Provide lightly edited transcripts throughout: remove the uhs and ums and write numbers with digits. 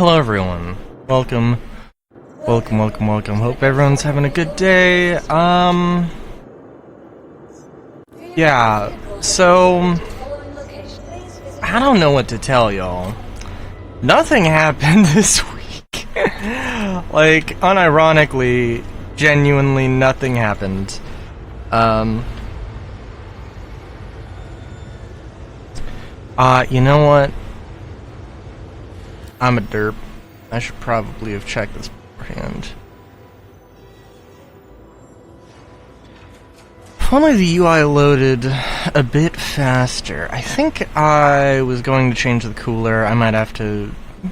Hello everyone. Welcome. Welcome. Hope everyone's having a good day. Yeah, so I don't know what to tell y'all. Nothing happened this week. Like, unironically, genuinely nothing happened. You know what? I'm a derp. I should probably have checked this beforehand. If only the UI loaded a bit faster. I think I was going to change the cooler. I might have to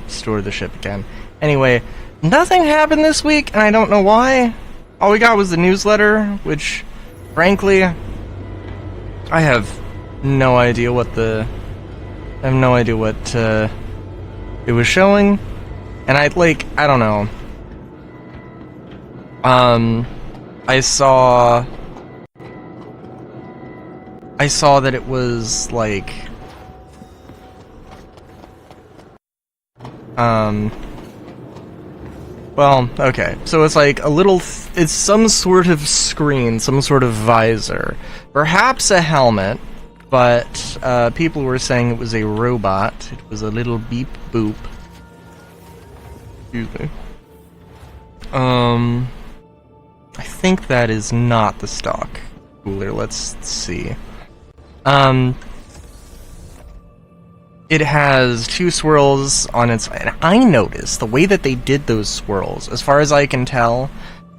store the ship again. Anyway, nothing happened this week, and I don't know why. All we got was the newsletter, which, frankly, I have no idea what it was showing, and I don't know. I saw that it was like, well, okay, so it's like a little, it's some sort of screen, some sort of visor, perhaps a helmet, but people were saying it was a robot. It was a little beep boop. Excuse me. I think that is not the stock cooler. Let's see. It has two swirls on its, and I noticed the way that they did those swirls, as far as I can tell,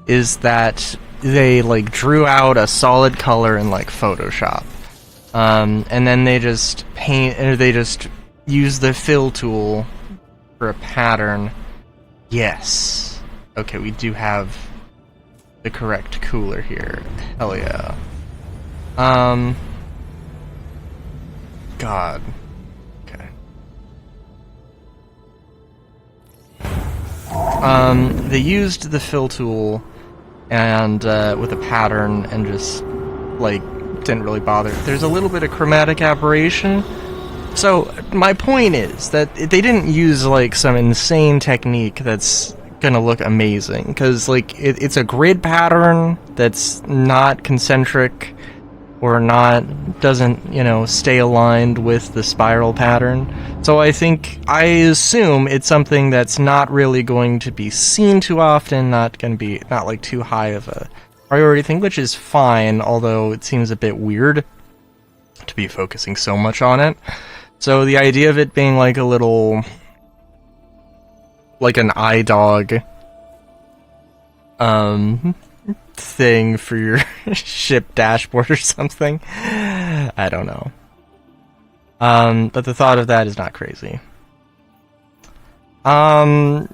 is that they like drew out a solid color in like Photoshop. And then they just use the fill tool for a pattern. Yes. Okay, we do have the correct cooler here. Hell yeah. God. Okay. They used the fill tool and with a pattern and just like didn't really bother. There's a little bit of chromatic aberration. So my point is that they didn't use like some insane technique that's gonna look amazing, because like it's a grid pattern that's not concentric or doesn't stay aligned with the spiral pattern. So I assume it's something that's not really going to be seen too often, not like too high of a priority thing, which is fine, although it seems a bit weird to be focusing so much on it. So the idea of it being like a little, like an iDog thing for your ship dashboard or something, I don't know. But the thought of that is not crazy. I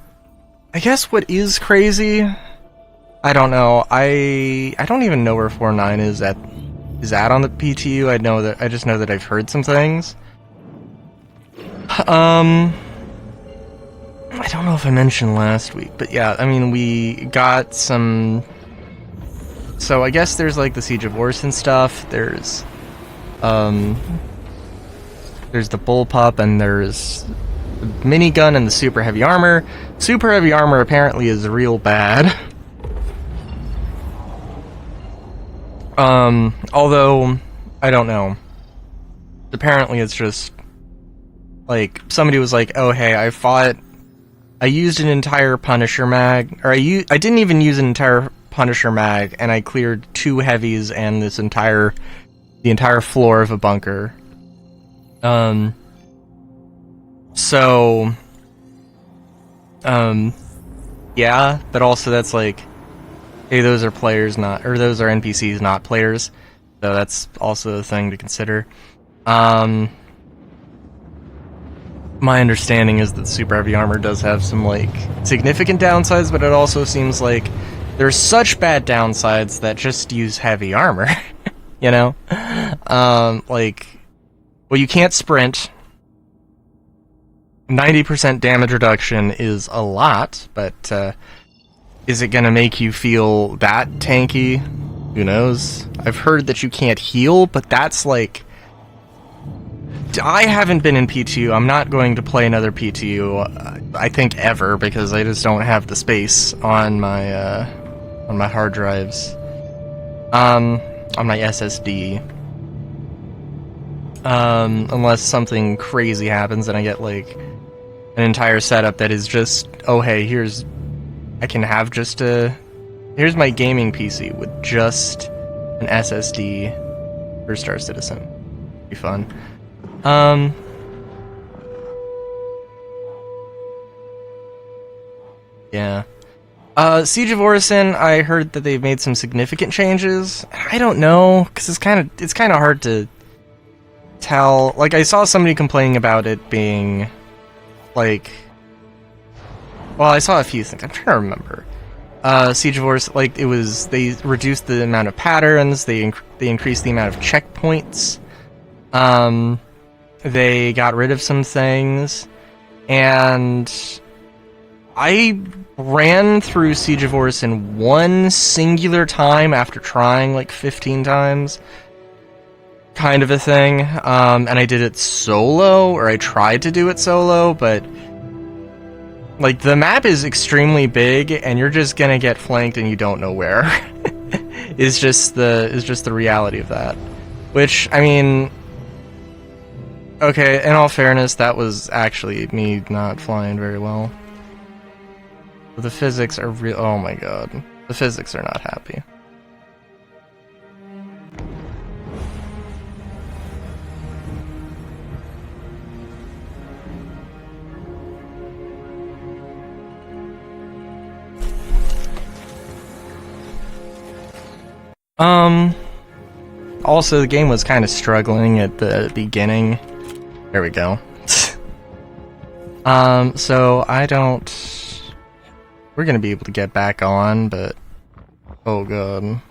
guess what is crazy, I don't know. I don't even know where 4.9 is at on the PTU. I just know that I've heard some things. I don't know if I mentioned last week, but yeah, I mean, we got some. So I guess there's like the Siege of Orson stuff. There's the bullpup, and there's the minigun and the super heavy armor. Super heavy armor apparently is real bad. Although I don't know. Apparently it's just like somebody was like, "Oh hey, I used an entire Punisher mag, or I didn't even use an entire Punisher mag, and I cleared 2 heavies and the entire floor of a bunker." Yeah, but also that's like, hey, those are those are NPCs, not players. So that's also a thing to consider. My understanding is that super heavy armor does have some like significant downsides, but it also seems like there's such bad downsides that just use heavy armor. Well, you can't sprint. 90% damage reduction is a lot, but is it gonna make you feel that tanky? Who knows? I've heard that you can't heal, but that's like I haven't been in PTU. I'm not going to play another PTU, I think ever, because I just don't have the space on my hard drives. On my SSD. Unless something crazy happens and I get, like, an entire setup that is just, oh hey, here's here's my gaming PC with just an SSD for Star Citizen. Be fun. Yeah. Siege of Orison, I heard that they've made some significant changes. I don't know, because it's kind of hard to tell. Like, I saw somebody complaining about it being, like, well, I saw a few things. I'm trying to remember. Siege of Orison, like, they reduced the amount of patterns, they increased the amount of checkpoints, they got rid of some things, and I ran through Siege of Orison one singular time after trying like 15 times, kind of a thing, and I did it solo, or I tried to do it solo, but like the map is extremely big and you're just gonna get flanked and you don't know where. is just the reality of that. Which, I mean, okay, in all fairness, that was actually me not flying very well. The physics are real. Oh my god. The physics are not happy. Also, the game was kind of struggling at the beginning. There we go. So I don't... We're gonna be able to get back on, but... Oh god.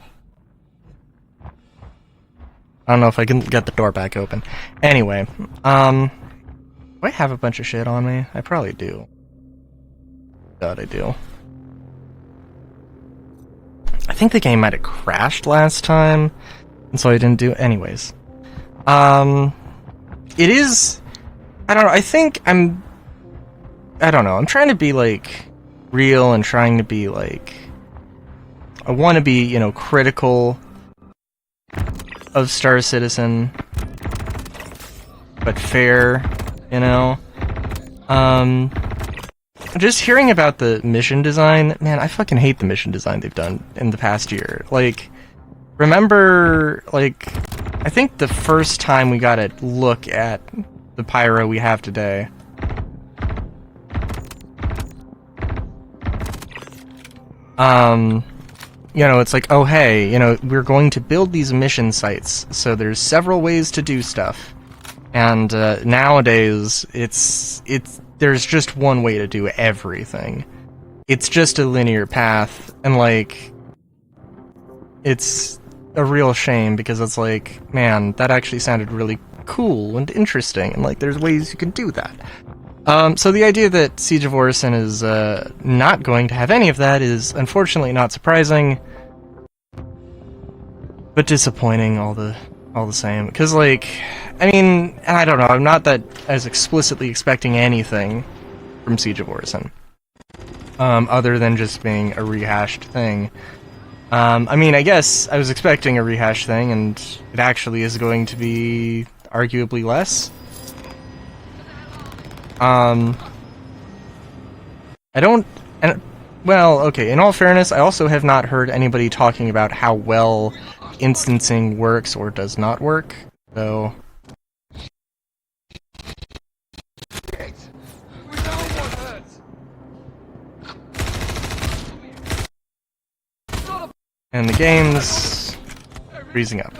I don't know if I can get the door back open. Anyway, do I have a bunch of shit on me? I probably do. God, I do. I think the game might have crashed last time, and so I didn't do it. Anyways. It is... I don't know, I don't know, I'm trying to be, like, real and trying to be, like... I want to be, you know, critical of Star Citizen, but fair, you know? Just hearing about the mission design, man, I fucking hate the mission design they've done in the past year. Like, remember, like, I think the first time we got a look at the pyro we have today, you know, it's like, oh hey, you know, we're going to build these mission sites, so there's several ways to do stuff. And nowadays, there's just one way to do everything. It's just a linear path, and like, it's a real shame, because it's like, man, that actually sounded really cool and interesting, and like, there's ways you can do that. So the idea that Siege of Orison is not going to have any of that is unfortunately not surprising, but disappointing all the same. Because, like, I mean, I don't know, I'm not that as explicitly expecting anything from Siege of Orison, other than just being a rehashed thing. I mean, I guess I was expecting a rehashed thing, and it actually is going to be arguably less. Well, okay, in all fairness, I also have not heard anybody talking about how well instancing works or does not work, so... And the game's freezing up.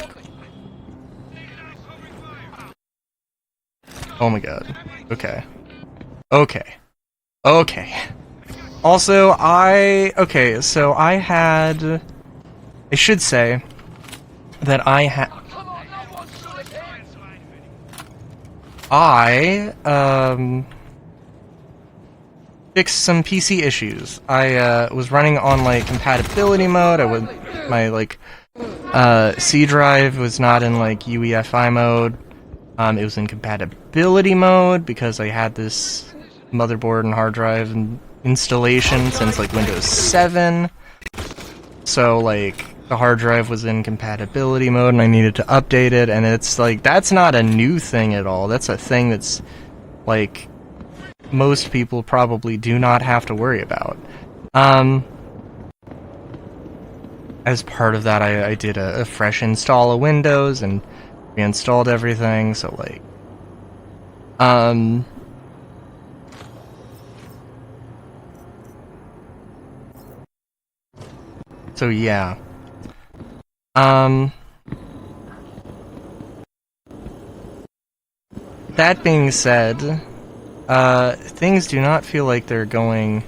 Oh my god. Okay. Okay. Okay. Also, I should say that I fixed some PC issues. I was running on like compatibility mode. My like C drive was not in like UEFI mode. It was in compatibility mode because I had this motherboard and hard drive and installation since like Windows 7. So like the hard drive was in compatibility mode and I needed to update it, and it's like that's not a new thing at all. That's a thing that's like most people probably do not have to worry about. As part of that, I did a fresh install of Windows and reinstalled everything, so like so yeah. That being said, things do not feel like they're going...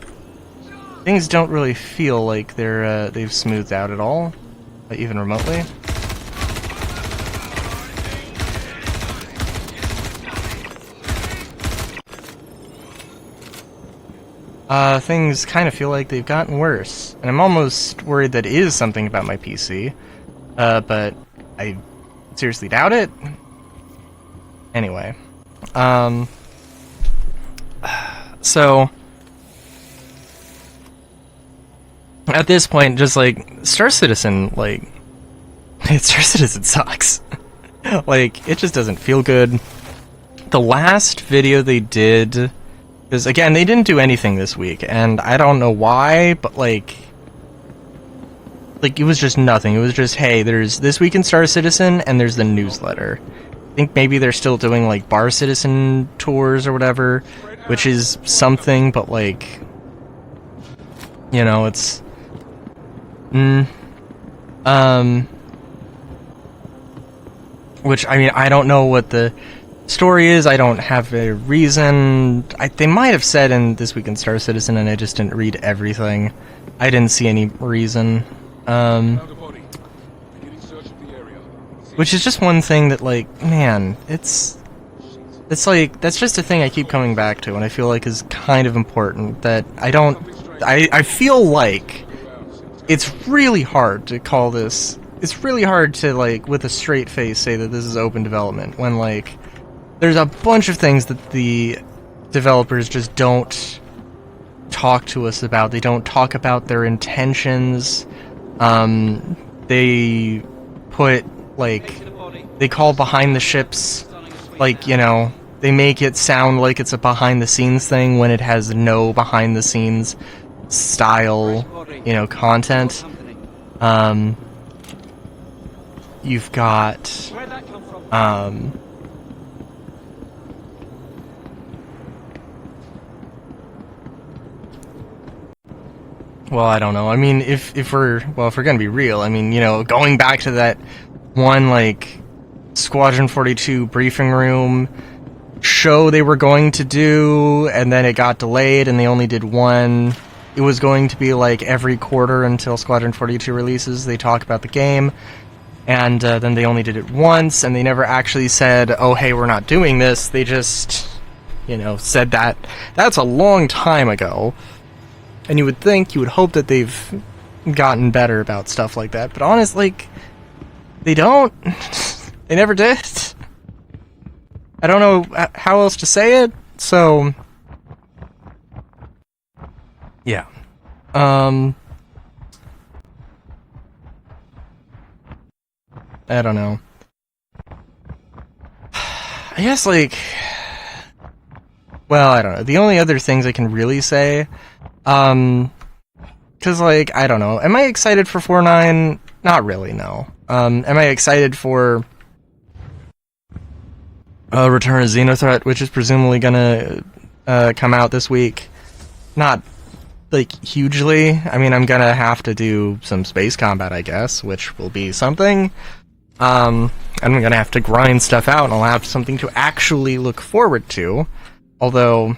Things don't really feel like they've smoothed out at all, even remotely. Things kind of feel like they've gotten worse, and I'm almost worried that it is something about my PC, but I seriously doubt it. Anyway, so at this point, just like Star Citizen, like Star Citizen sucks. Like it just doesn't feel good. The last video they did, because again they didn't do anything this week, and I don't know why, but like it was just nothing. It was just, hey, there's This Week in Star Citizen, and there's the newsletter. I think maybe they're still doing like Bar Citizen tours or whatever, which is something, but like, you know, it's which, I mean, I don't know what the story is. I don't have a reason. They might have said in This Week in Star Citizen, and I just didn't read everything. I didn't see any reason. Which is just one thing that, like, man, it's like, that's just a thing I keep coming back to, and I feel like is kind of important, that I feel like it's really hard to call this, it's really hard to, like, with a straight face say that this is open development, when, like, there's a bunch of things that the developers just don't talk to us about. They don't talk about their intentions. They put, like, they call behind the ships, like, you know, they make it sound like it's a behind the scenes thing when it has no behind the scenes style, you know, content. You've got, well, I don't know. I mean, if we're gonna be real, I mean, you know, going back to that one, like, Squadron 42 briefing room show they were going to do, and then it got delayed, and they only did one. It was going to be, like, every quarter until Squadron 42 releases, they talk about the game, and then they only did it once, and they never actually said, oh, hey, we're not doing this. They just, you know, said that. That's a long time ago. And you would hope that they've gotten better about stuff like that. But honestly, like, they don't. They never did. I don't know how else to say it, so... yeah. I don't know. I guess, like... well, I don't know. The only other things I can really say... cause, like, I don't know. Am I excited for 4.9? Not really, no. Am I excited for Return of Xenothreat, which is presumably gonna come out this week? Not, like, hugely. I mean, I'm gonna have to do some space combat, I guess, which will be something. I'm gonna have to grind stuff out, and I'll have something to actually look forward to. Although...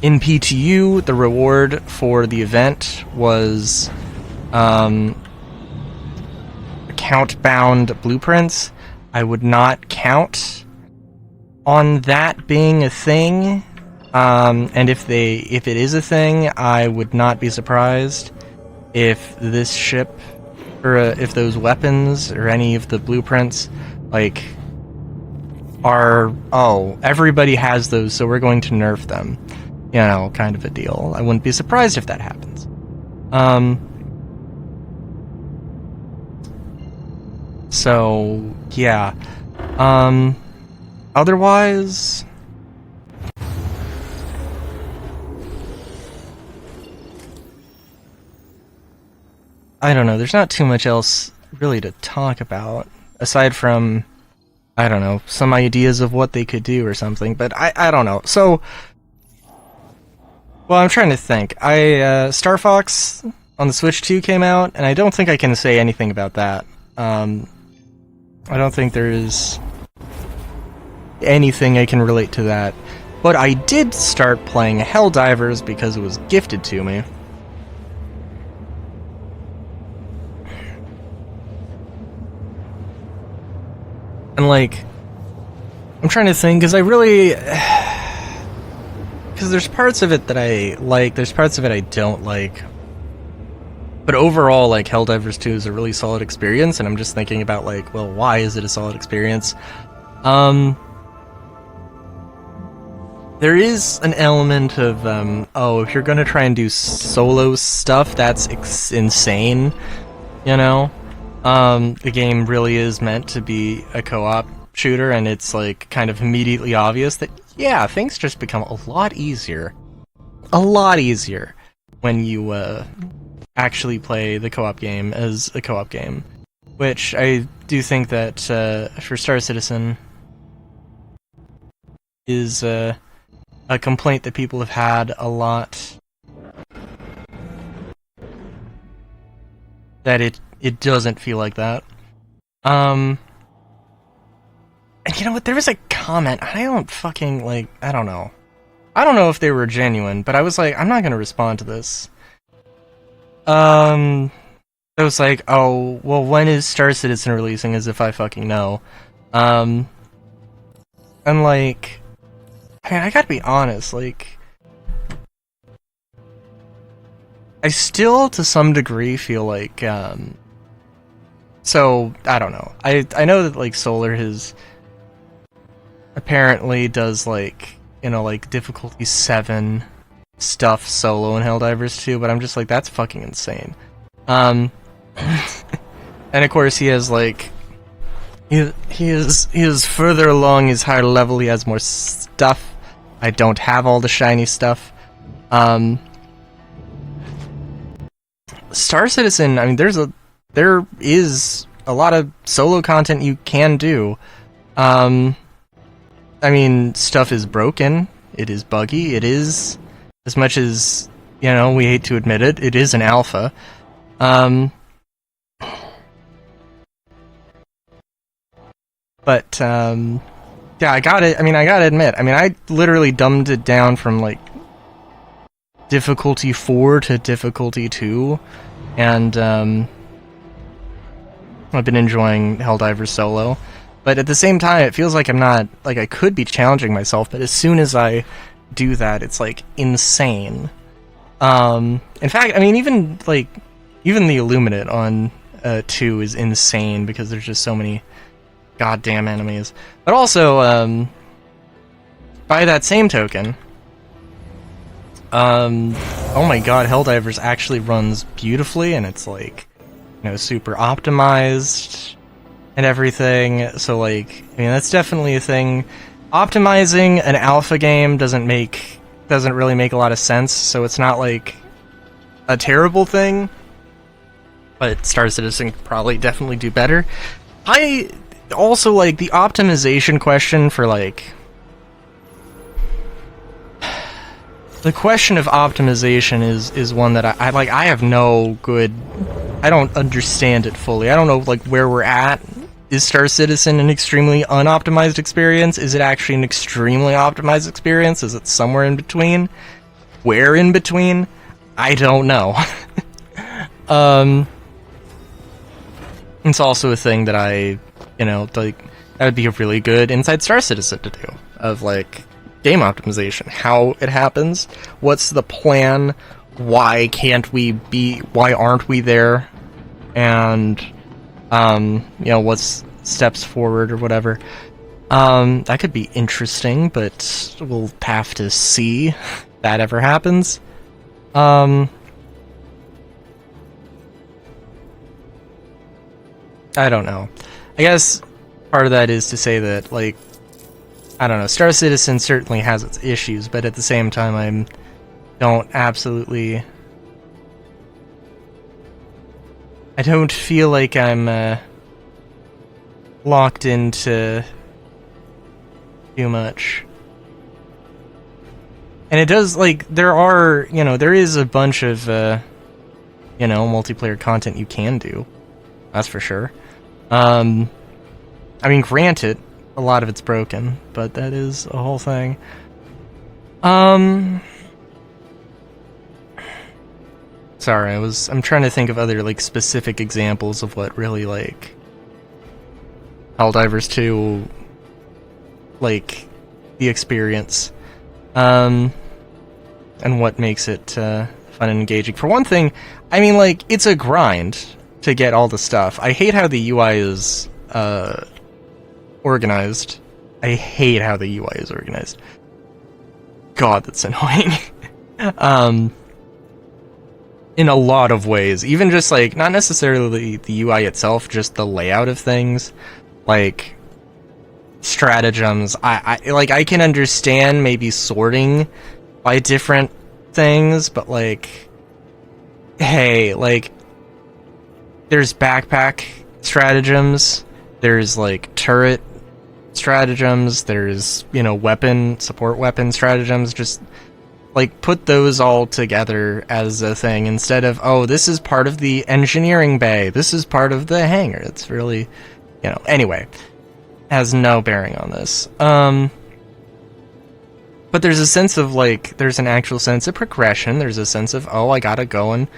in PTU, the reward for the event was account-bound blueprints. I would not count on that being a thing, and if it is a thing, I would not be surprised if this ship, or if those weapons, or any of the blueprints, like, are, oh, everybody has those, so we're going to nerf them. You know, kind of a deal. I wouldn't be surprised if that happens. So, yeah. Otherwise... I don't know, there's not too much else really to talk about, aside from, I don't know, some ideas of what they could do or something, but I don't know. So, well, I'm trying to think. Star Fox on the Switch 2 came out, and I don't think I can say anything about that. I don't think there's anything I can relate to that. But I did start playing Helldivers because it was gifted to me. And, like, I'm trying to think, because I really... Because there's parts of it that I like, there's parts of it I don't like. But overall, like, Helldivers 2 is a really solid experience, and I'm just thinking about, like, well, why is it a solid experience? There is an element of, oh, if you're gonna try and do solo stuff, that's insane, you know? The game really is meant to be a co-op shooter, and it's, like, kind of immediately obvious that, yeah, things just become a lot easier. A lot easier when you, actually play the co-op game as a co-op game. Which I do think that, for Star Citizen is, a complaint that people have had a lot. That it doesn't feel like that. And you know what, there was a comment, I don't fucking, like, I don't know. I don't know if they were genuine, but I was like, I'm not gonna respond to this. It was like, oh, well, when is Star Citizen releasing, as if I fucking know. And like, man, I gotta be honest, like, I still, to some degree, feel like, so, I don't know. I know that, like, Solar has apparently does, like, you know, like, difficulty 7 stuff solo in Helldivers 2, but I'm just like, that's fucking insane. And of course he has, like, he is further along his higher level, he has more stuff. I don't have all the shiny stuff. Star Citizen, I mean, there is a lot of solo content you can do. I mean, stuff is broken, it is buggy, it is, as much as, you know, we hate to admit it, it is an alpha. But, yeah, I gotta admit, I mean, I literally dumbed it down from, like, difficulty 4 to difficulty 2, and, I've been enjoying Helldivers solo. But at the same time, it feels like I'm not, like, I could be challenging myself, but as soon as I do that, it's, like, insane. In fact, I mean, even the Illuminate on 2 is insane, because there's just so many goddamn enemies. But also, by that same token, oh my god, Helldivers actually runs beautifully, and it's, like, you know, super optimized and everything, so, like, I mean, that's definitely a thing. Optimizing an alpha game doesn't really make a lot of sense, so it's not, like, a terrible thing, but Star Citizen could probably definitely do better. I also, like, the optimization question for, like, the question of optimization is one that I have no good, I don't understand it fully. I don't know, like, where we're at. Is Star Citizen an extremely unoptimized experience? Is it actually an extremely optimized experience? Is it somewhere in between? Where in between? I don't know. It's also a thing that I, you know, like, that would be a really good inside Star Citizen to do, of, like, game optimization. How it happens, what's the plan, why aren't we there, and, you know, what's steps forward or whatever. That could be interesting, but we'll have to see if that ever happens. I don't know. I guess part of that is to say that, like, I don't know, Star Citizen certainly has its issues, but at the same time, I don't feel like I'm, locked into too much. And it does, like, there is a bunch of, multiplayer content you can do. That's for sure. I mean, granted, a lot of it's broken, but that is a whole thing. Sorry, I'm trying to think of other, like, specific examples of what really, like, Helldivers 2, like, the experience, and what makes it, fun and engaging. For one thing, I mean, like, it's a grind to get all the stuff. I hate how the UI is, organized. I hate how the UI is organized. God, that's annoying. In a lot of ways. Even just, like, not necessarily the UI itself, just the layout of things. Like, stratagems. I can understand maybe sorting by different things, but, like, hey, like, there's backpack stratagems, there's, like, turret stratagems, there's, support weapon stratagems. Just, like, put those all together as a thing instead of, oh, this is part of the engineering bay, this is part of the hangar. It's really, anyway, has no bearing on this. But there's a sense of, like, there's an actual sense of progression. There's a sense of, oh, I gotta go and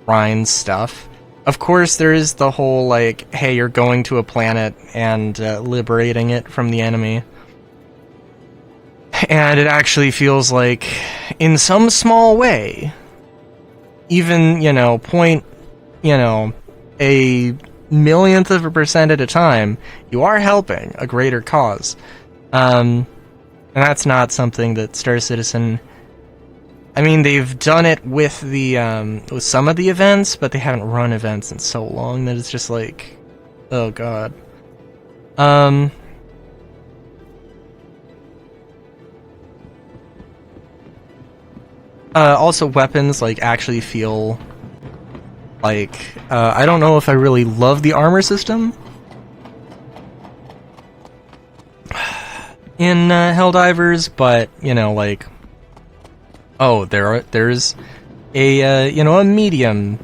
grind stuff. Of course, there is the whole, like, hey, you're going to a planet and liberating it from the enemy. And it actually feels like, in some small way, even, a millionth of a percent at a time, you are helping a greater cause. And that's not something that Star Citizen... I mean, they've done it with the, with some of the events, but they haven't run events in so long that it's just like, oh god. Also, weapons, like, actually feel like, I don't know if I really love the armor system in Helldivers, but, like, oh, there's a, a medium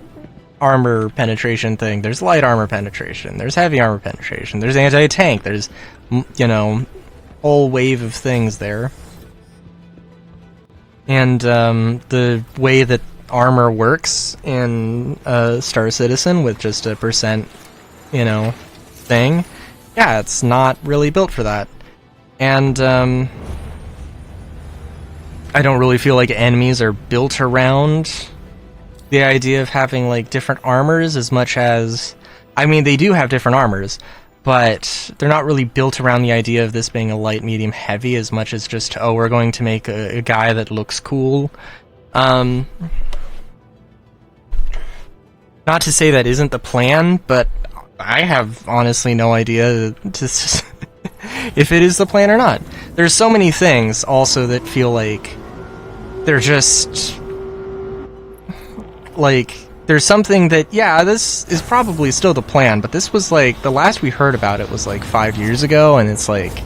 armor penetration thing, there's light armor penetration, there's heavy armor penetration, there's anti-tank, there's, whole wave of things there. And, the way that armor works in, Star Citizen with just a percent, thing, yeah, it's not really built for that. And, I don't really feel like enemies are built around the idea of having, like, different armors as much as... I mean, they do have different armors, but they're not really built around the idea of this being a light, medium, heavy as much as just, oh, we're going to make a guy that looks cool. Not to say that isn't the plan, but I have honestly no idea if it is the plan or not. There's so many things also that feel like they're just... like, there's something that, yeah, this is probably still the plan, but this was like, the last we heard about it was like 5 years ago, and it's like,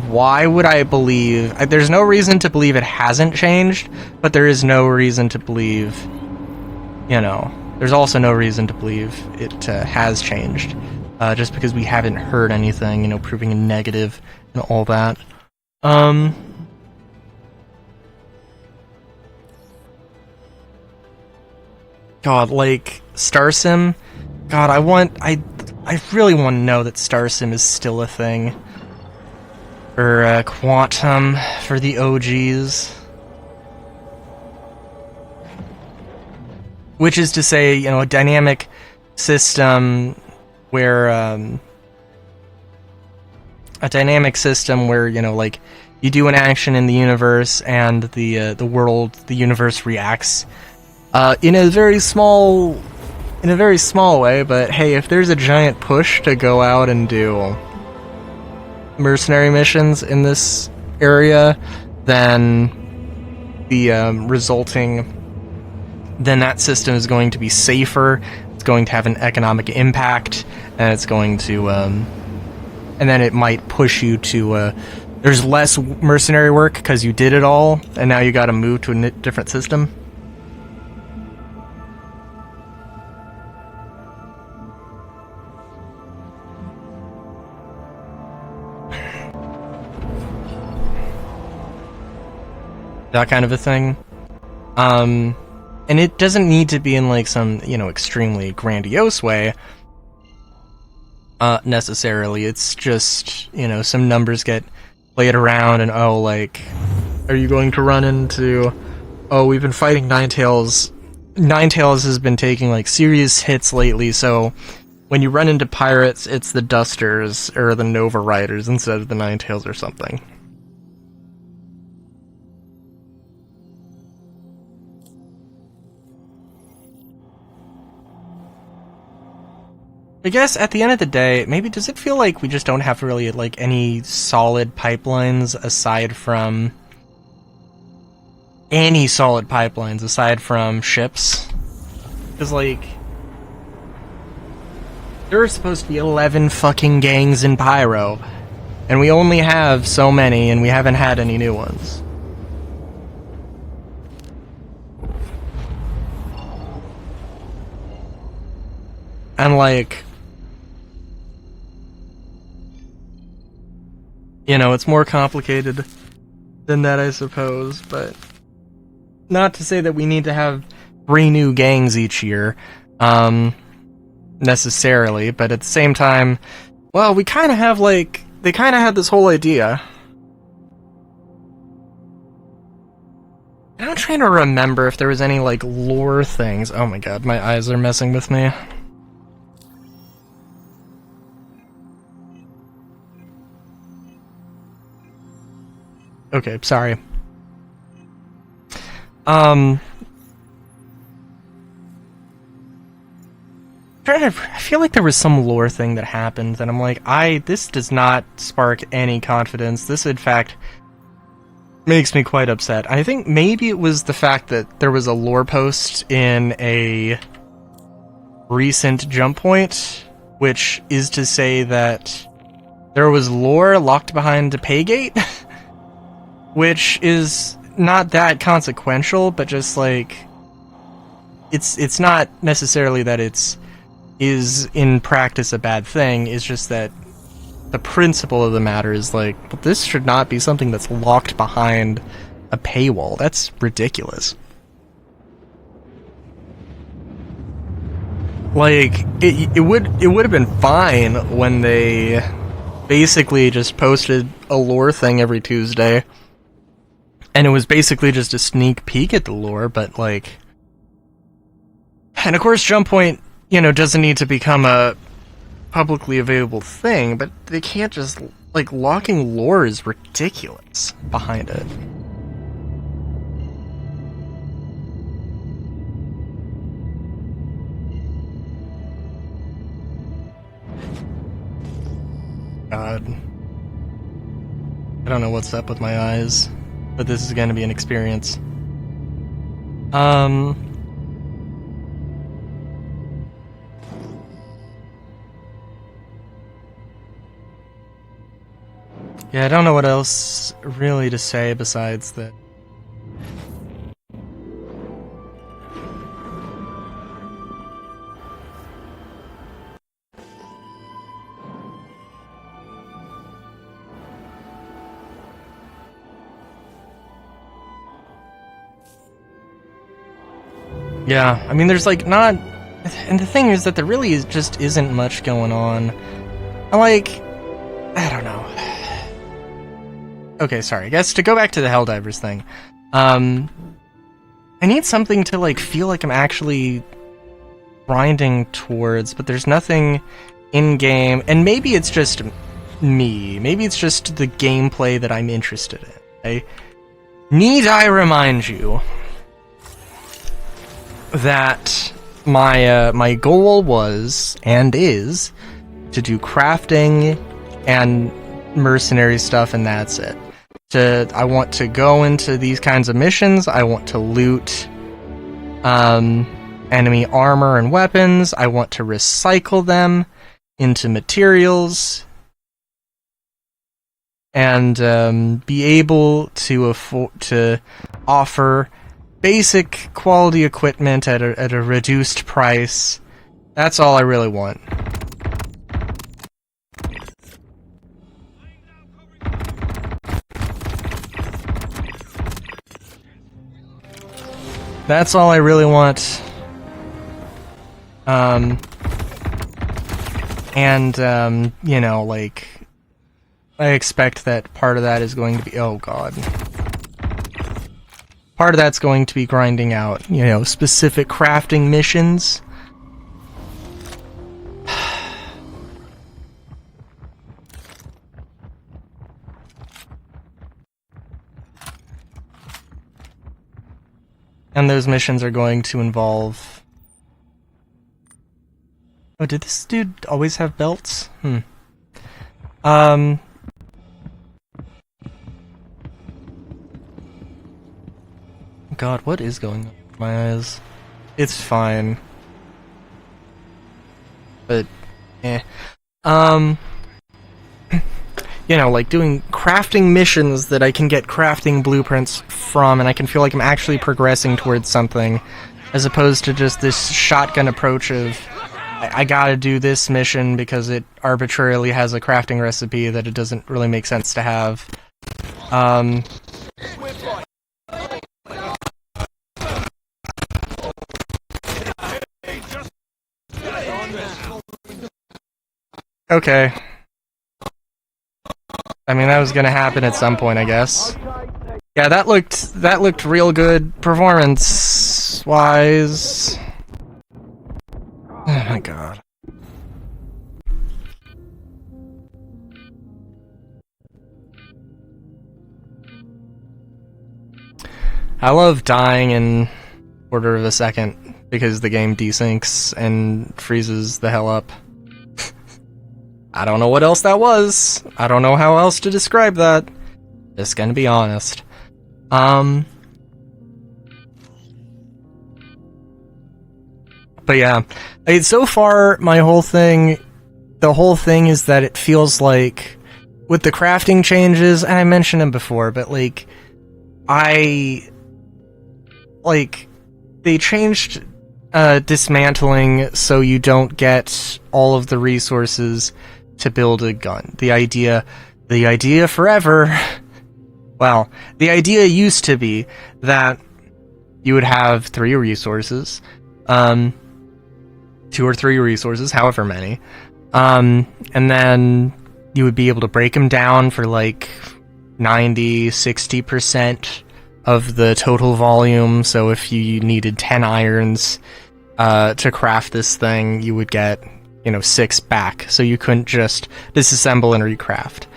why would I believe... there's no reason to believe it hasn't changed, but there is no reason to believe, there's also no reason to believe it has changed, just because we haven't heard anything, proving a negative and all that. God, like, StarSim, God, I really want to know that StarSim is still a thing. Or, Quantum, for the OGs. Which is to say, a dynamic system where, a dynamic system where, you know, like, you do an action in the universe and the world, the universe reacts in a very small way, but hey, if there's a giant push to go out and do mercenary missions in this area, then then that system is going to be safer, it's going to have an economic impact, and it's going to, and then it might push you to, there's less mercenary work because you did it all, and now you gotta move to a different system. That kind of a thing. And it doesn't need to be in, like, some, you know, extremely grandiose way, necessarily. It's just, you know, some numbers get played around, and, oh, like, are you going to run into, oh, we've been fighting Ninetales. Ninetales has been taking, like, serious hits lately, so when you run into pirates, it's the Dusters, or the Nova Riders, instead of the Ninetales or something. I guess at the end of the day, maybe does it feel like we just don't have really, like, any solid pipelines aside from... any solid pipelines aside from ships? Because, like... there are supposed to be 11 fucking gangs in Pyro, and we only have so many, and we haven't had any new ones. And, like... you know, it's more complicated than that, I suppose, but... not to say that we need to have 3 new gangs each year, necessarily, but at the same time, well, we kind of have, like... they kind of had this whole idea. And I'm trying to remember if there was any, like, lore things. Oh my god, my eyes are messing with me. Okay, sorry. I feel like there was some lore thing that happened, and I'm like, this does not spark any confidence. This, in fact, makes me quite upset. I think maybe it was the fact that there was a lore post in a recent jump point, which is to say that there was lore locked behind a pay gate. Which is not that consequential, but just, like, it's not necessarily that is in practice a bad thing, it's just that the principle of the matter is, like, well, this should not be something that's locked behind a paywall. That's ridiculous. Like, it would have been fine when they basically just posted a lore thing every Tuesday. And it was basically just a sneak peek at the lore, but, like... and of course, Jump Point, you know, doesn't need to become a publicly available thing, but they can't just... like, locking lore is ridiculous behind it. God. I don't know what's up with my eyes. But this is going to be an experience. Yeah, I don't know what else really to say besides that. Yeah, I mean, there's, like, not... and the thing is that there really just isn't much going on. I don't know. Okay, sorry, I guess to go back to the Helldivers thing. I need something to, like, feel like I'm actually grinding towards, but there's nothing in-game, and maybe it's just me. Maybe it's just the gameplay that I'm interested in. Need I remind you that my goal was, and is, to do crafting and mercenary stuff, and that's it. I want to go into these kinds of missions. I want to loot enemy armor and weapons. I want to recycle them into materials and be able to offer basic quality equipment at a reduced price. That's all I really want. That's all I really want. You know, like, I expect that part of that is going to be, oh god. Part of that's going to be grinding out, you know, specific crafting missions. And those missions are going to involve... Oh, did this dude always have belts? God, what is going on with my eyes? It's fine. But, you know, like doing crafting missions that I can get crafting blueprints from, and I can feel like I'm actually progressing towards something, as opposed to just this shotgun approach of, I gotta do this mission because it arbitrarily has a crafting recipe that it doesn't really make sense to have. Okay. I mean, that was gonna happen at some point, I guess. Yeah, that looked real good performance-wise. Oh my god. I love dying in order of a second because the game desyncs and freezes the hell up. I don't know what else that was. I don't know how else to describe that. Just gonna be honest. But yeah, so far the whole thing is that it feels like, with the crafting changes, and I mentioned them before, but like, they changed dismantling so you don't get all of the resources to build a gun. The idea forever, well, the idea used to be that you would have 3 resources, 2 or 3 resources, however many, and then you would be able to break them down for like 90-60% of the total volume. So if you needed 10 irons to craft this thing, you would get, 6 back, so you couldn't just disassemble and recraft.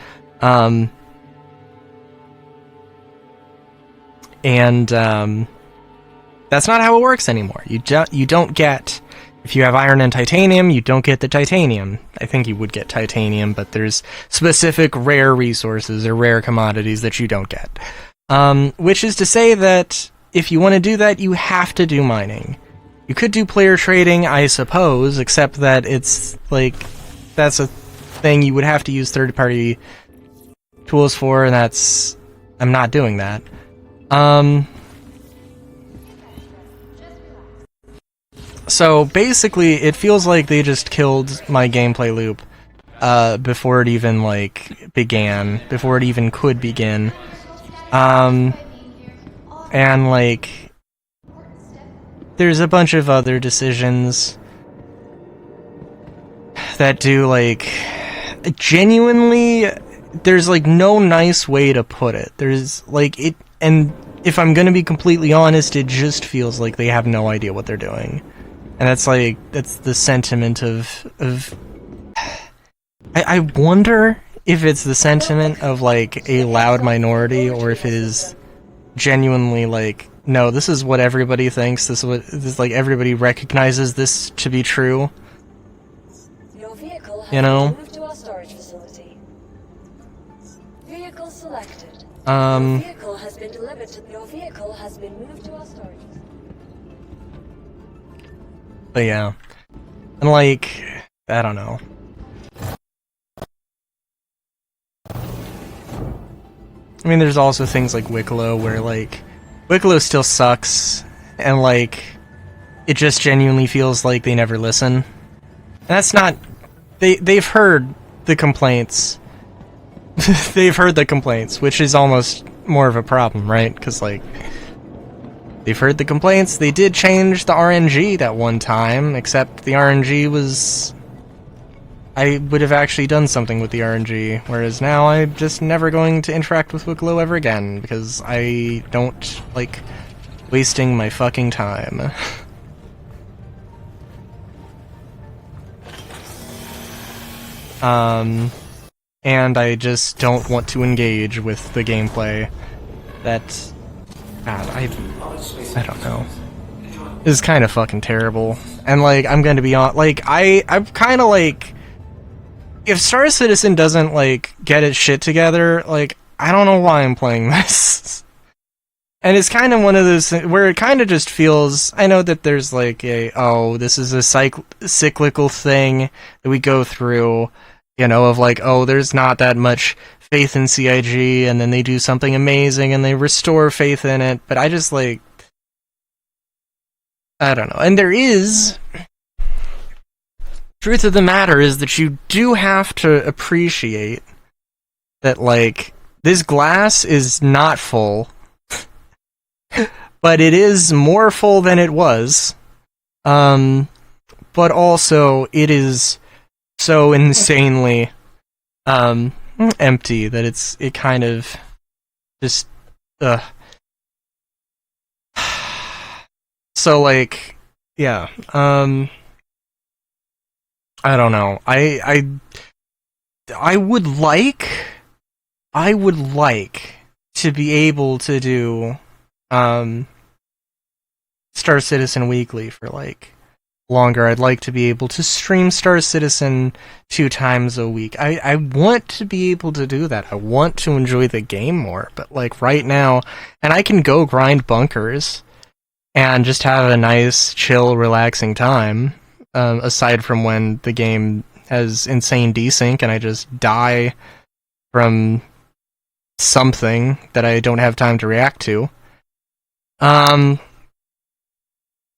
That's not how it works anymore. You don't get, if you have iron and titanium, you don't get the titanium. I think you would get titanium, but there's specific rare resources or rare commodities that you don't get. Which is to say that if you want to do that, you have to do mining. You could do player trading, I suppose, except that it's like, that's a thing you would have to use third-party tools for, and I'm not doing that. So basically, it feels like they just killed my gameplay loop before it even began, before it even could begin. And there's a bunch of other decisions that do genuinely, there's no nice way to put it. There's and if I'm gonna be completely honest, it just feels like they have no idea what they're doing. And that's the sentiment of I wonder if it's the sentiment of, like, a loud minority, or if it is genuinely, like, no, this is what everybody thinks, like, everybody recognizes this to be true. You know? Moved to our storage facility. Vehicle selected. Your vehicle has been delivered to your vehicle has been moved to our storage facility. But yeah. And, like, I don't know. I mean, there's also things like Wicklow, where, like, Wicklow still sucks, and, like, it just genuinely feels like they never listen. And that's not... They've heard the complaints. They've heard the complaints, which is almost more of a problem, right? Because, like, they've heard the complaints. They did change the RNG that one time, except the RNG was... I would have actually done something with the RNG, whereas now I'm just never going to interact with Wicklow ever again, because I don't like wasting my fucking time. And I just don't want to engage with the gameplay that... God, I don't know. This is kind of fucking terrible. And, like, I'm gonna be on... Like, I'm kind of, like... If Star Citizen doesn't, like, get its shit together, like, I don't know why I'm playing this. And it's kind of one of those things where it kind of just feels... I know that there's, like, this is a cyclical thing that we go through, you know, of, like, there's not that much faith in CIG, and then they do something amazing, and they restore faith in it, but I just, like... I don't know. And there is... Truth of the matter is that you do have to appreciate that, like, this glass is not full, but it is more full than it was. But also, it is so insanely empty that it kind of just So, like, yeah, I don't know. I would like to be able to do Star Citizen Weekly for, like, longer. I'd like to be able to stream Star Citizen 2 times a week. I want to be able to do that. I want to enjoy the game more, but, like, right now, and I can go grind bunkers and just have a nice, chill, relaxing time. Aside from when the game has insane desync and I just die from something that I don't have time to react to. Oh,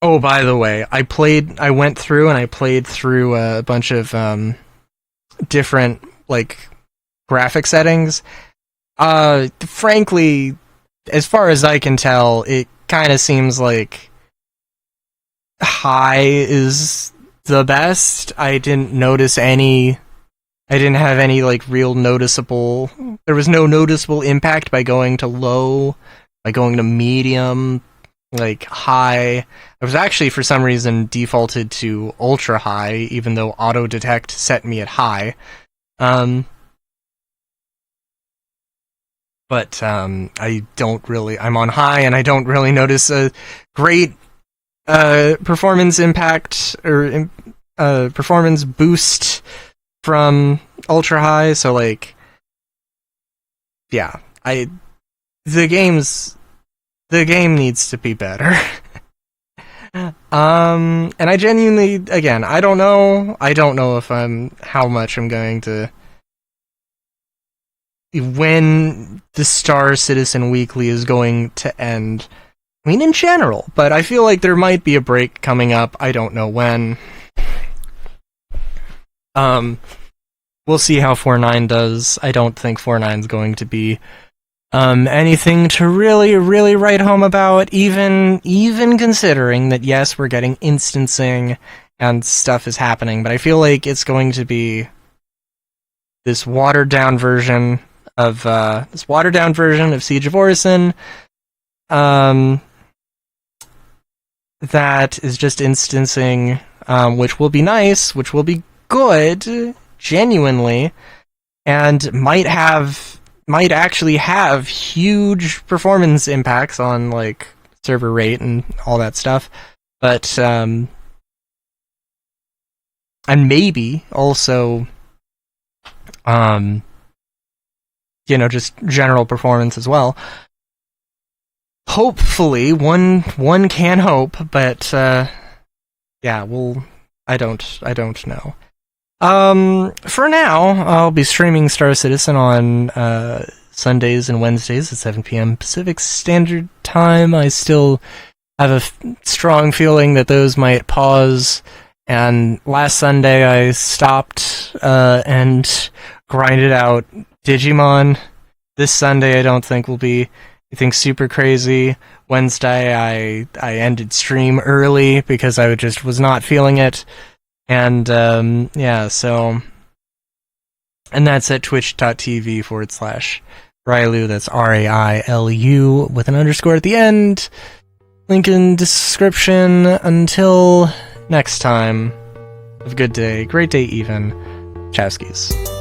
by the way, I went through and I played through a bunch of different, like, graphic settings. Frankly, as far as I can tell, it kind of seems like high is the best. I didn't have any, like, real noticeable... There was no noticeable impact by going to low, by going to medium, like, high. I was actually, for some reason, defaulted to ultra high, even though auto detect set me at high. But I don't really... I'm on high, and I don't really notice a great performance impact, or performance boost from ultra high, so, like, yeah, the game needs to be better. And I genuinely, again, I don't know if how much I'm going to, when the Star Citizen Weekly is going to end. I mean, in general, but I feel like there might be a break coming up. I don't know when. We'll see how 4.9 does. I don't think 4.9 is going to be anything to really, really write home about, even considering that, yes, we're getting instancing and stuff is happening, but I feel like it's going to be this watered down version of Siege of Orison. That is just instancing, which will be nice, which will be good, genuinely, and might actually have huge performance impacts on like server rate and all that stuff, but and maybe also just general performance as well. Hopefully, one can hope, but yeah, I don't know. For now, I'll be streaming Star Citizen on Sundays and Wednesdays at 7 p.m. Pacific Standard Time. I still have a strong feeling that those might pause, and last Sunday I stopped and grinded out Digimon. This Sunday I don't think will be anything super crazy. Wednesday I ended stream early because I just was not feeling it. And yeah, so, and that's at twitch.tv/Railu. That's RAILU with an underscore at the end. Link in description. Until next time, have a good day, great day even. Chowskis.